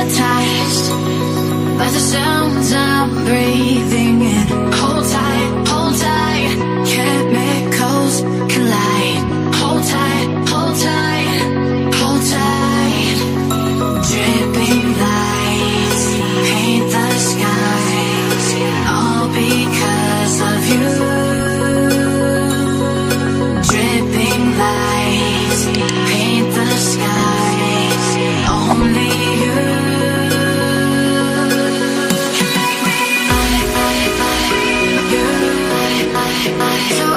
hypnotized by the sounds I'm breathing in. Hold tight, chemicals collide. Hold tight, hold tight, hold tight. Dripping lights paint the skies, all because of you. Dripping lights paint the skies, only you. So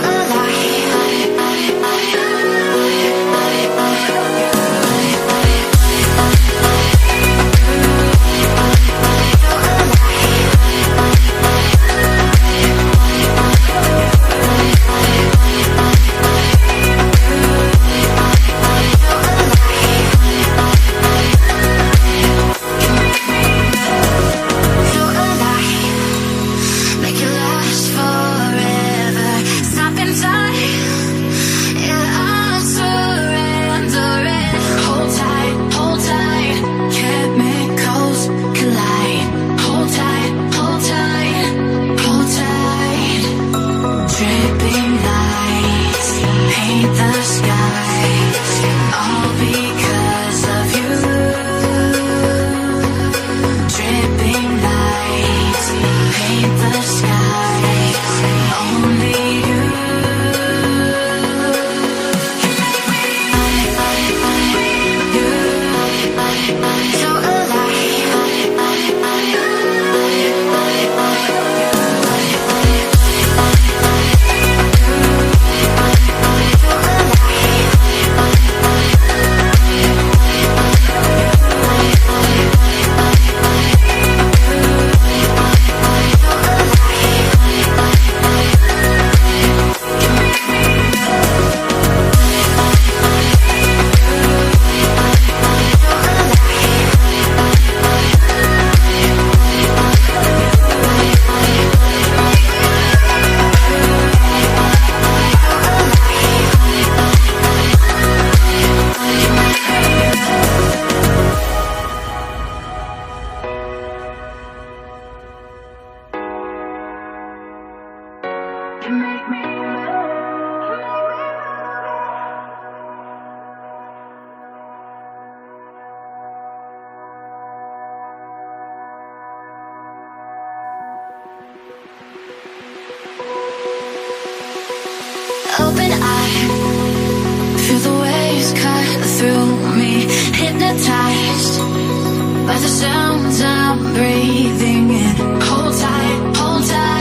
open eye, feel the waves cut through me. Hypnotized by the sounds I'm breathing in. Hold tight, hold tight.